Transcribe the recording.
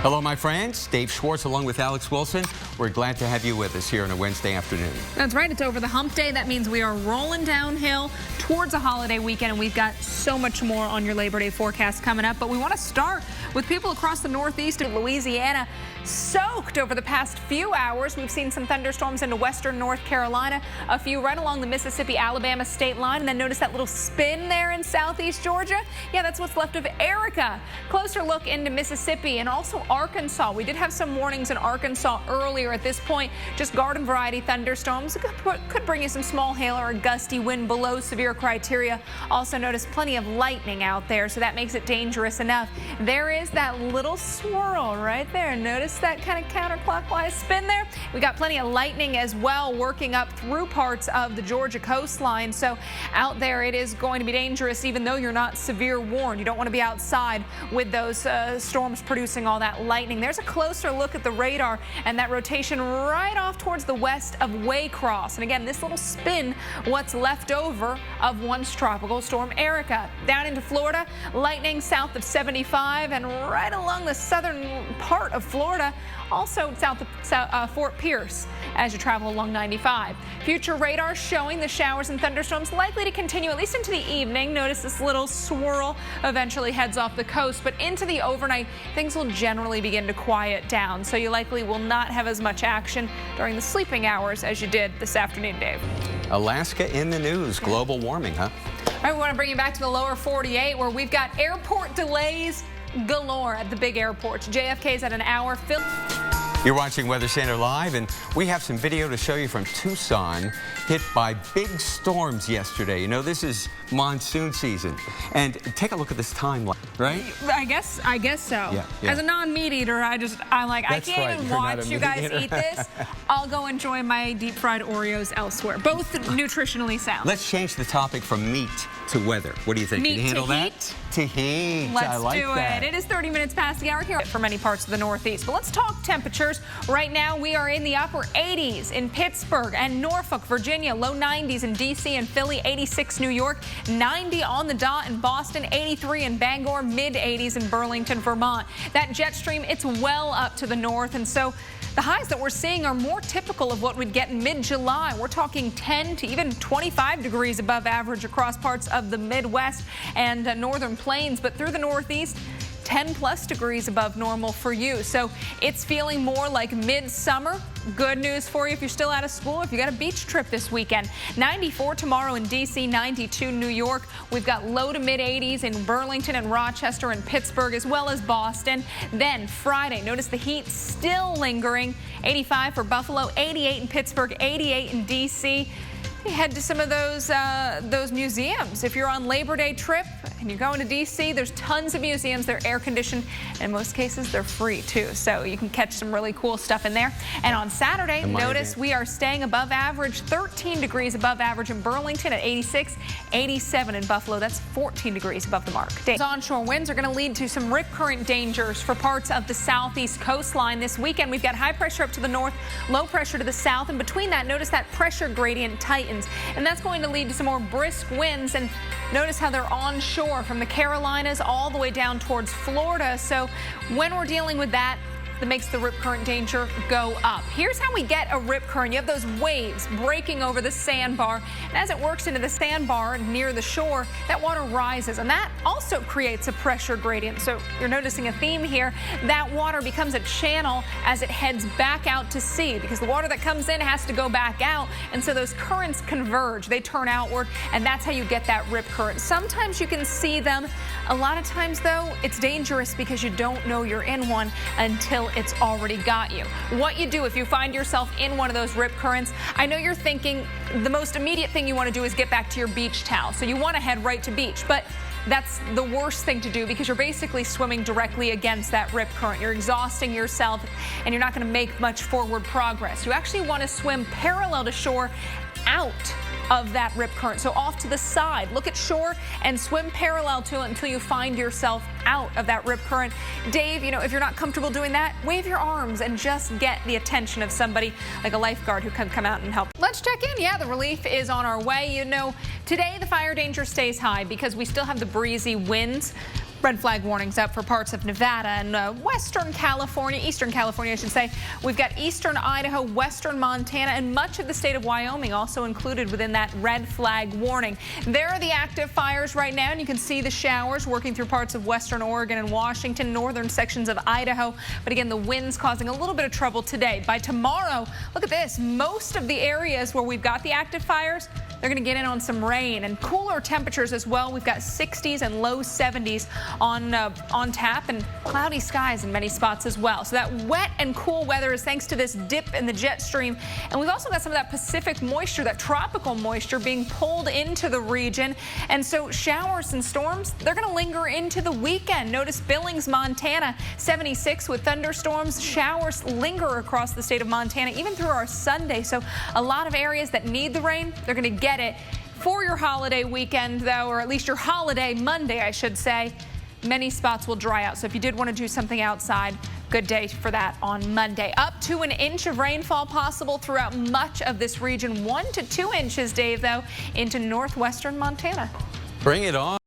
Hello, my friends. Dave Schwartz along with Alex Wilson. We're glad to have you with us here on a Wednesday afternoon. That's right. It's over the hump day. That means we are rolling downhill towards a holiday weekend, and we've got so much more on your Labor Day forecast coming up. But we want to start with people across the Northeast of Louisiana soaked over the past few hours. We've seen some thunderstorms into western North Carolina, a few right along the Mississippi-Alabama state line, and then notice that little spin there in southeast Georgia. Yeah, that's what's left of Erica. Closer look into Mississippi and also Arkansas. We did have some warnings in Arkansas earlier. At this point, just garden variety thunderstorms could bring you some small hail or a gusty wind below severe criteria. Also notice plenty of lightning out there, so that makes it dangerous enough. There is that little swirl right there. Notice that kind of counterclockwise spin there. We got plenty of lightning as well working up through parts of the Georgia coastline. So out there it is going to be dangerous even though you're not severe warned. You don't want to be outside with those storms producing all that lightning. There's a closer look at the radar and that rotation right off towards the west of Waycross. And again, this little spin, what's left over of once tropical storm Erica. Down into Florida, lightning south of 75 and right along the southern part of Florida, also south of Fort Pierce as you travel along 95. Future radar showing the showers and thunderstorms likely to continue at least into the evening. Notice this little swirl eventually heads off the coast, but into the overnight, things will generally begin to quiet down. So you likely will not have as much action during the sleeping hours as you did this afternoon, Dave. Alaska in the news. Global warming, huh? All right, we want to bring you back to the lower 48 where we've got airport delays galore at the big airports. JFK is at an hour. You're watching Weather Center Live, and we have some video to show you from Tucson, hit by big storms yesterday. You know, this is monsoon season. And take a look at this timeline, right? I guess so. Yeah. As a non-meat eater, I can't even watch you guys eat this. I'll go enjoy my deep-fried Oreos elsewhere. Both nutritionally sound. Let's change the topic from meat to weather. What do you think? Meat Can you handle to that? heat? To heat. Let's like do that. it. It is 30 minutes past the hour here for many parts of the Northeast. But let's talk temperatures. Right now, we are in the upper 80s in Pittsburgh and Norfolk, Virginia. Low 90s in D.C. and Philly. 86 New York. 90 on the dot in Boston. 83 in Bangor. Mid 80s in Burlington, Vermont. That jet stream, it's well up to the north. And so the highs that we're seeing are more typical of what we'd get in mid-July. We're talking 10 to even 25 degrees above average across parts of the Midwest and northern plains. But through the Northeast, 10+ degrees above normal for you. So it's feeling more like midsummer. Good news for you if you're still out of school, if you got a beach trip this weekend. 94 tomorrow in D.C., 92 New York. We've got low to mid 80s in Burlington and Rochester and Pittsburgh, as well as Boston. Then Friday, notice the heat still lingering. 85 for Buffalo, 88 in Pittsburgh, 88 in D.C. Head to some of those museums. If you're on Labor Day trip and you're going to D.C., there's tons of museums. They're air conditioned. In most cases, they're free too. So you can catch some really cool stuff in there. And on Saturday, notice we are staying above average, 13 degrees above average in Burlington at 86, 87 in Buffalo. That's 14 degrees above the mark. Those onshore winds are going to lead to some rip current dangers for parts of the southeast coastline this weekend. We've got high pressure up to the north, low pressure to the south. And between that, notice that pressure gradient tightens. And that's going to lead to some more brisk winds. And notice how they're onshore from the Carolinas all the way down towards Florida. So when we're dealing with that makes the rip current danger go up. Here's how we get a rip current. You have those waves breaking over the sandbar, and as it works into the sandbar near the shore, that water rises, and that also creates a pressure gradient. So you're noticing a theme here. That water becomes a channel as it heads back out to sea, because the water that comes in has to go back out, and so those currents converge. They turn outward, and that's how you get that rip current. Sometimes you can see them. A lot of times, though, it's dangerous because you don't know you're in one until it's already got you. What you do if you find yourself in one of those rip currents, I know you're thinking the most immediate thing you want to do is get back to your beach towel. So you want to head right to beach, but that's the worst thing to do because you're basically swimming directly against that rip current. You're exhausting yourself and you're not going to make much forward progress. You actually want to swim parallel to shore out of that rip current. So off to the side, look at shore and swim parallel to it until you find yourself out of that rip current. Dave, you know, if you're not comfortable doing that, wave your arms and just get the attention of somebody like a lifeguard who can come out and help. Let's check in. Yeah, the relief is on our way. You know, today the fire danger stays high because we still have the breezy winds. Red flag warnings up for parts of Nevada and Eastern California, I should say. We've got eastern Idaho, western Montana, and much of the state of Wyoming also included within that red flag warning. There are the active fires right now, and you can see the showers working through parts of western Oregon and Washington, northern sections of Idaho. But again, the winds causing a little bit of trouble today. By tomorrow, look at this. Most of the areas where we've got the active fires, they're going to get in on some rain and cooler temperatures as well. We've got 60s and low 70s on tap, and cloudy skies in many spots as well. So that wet and cool weather is thanks to this dip in the jet stream. And we've also got some of that Pacific moisture, that tropical moisture being pulled into the region. And so showers and storms, they're going to linger into the weekend. Notice Billings, Montana, 76 with thunderstorms. Showers linger across the state of Montana even through our Sunday. So a lot of areas that need the rain, they're going to get it. For your holiday weekend, though, or at least your holiday Monday, I should say, many spots will dry out. So if you did want to do something outside, good day for that on Monday. Up to an inch of rainfall possible throughout much of this region. 1 to 2 inches, Dave, though, into northwestern Montana. Bring it on.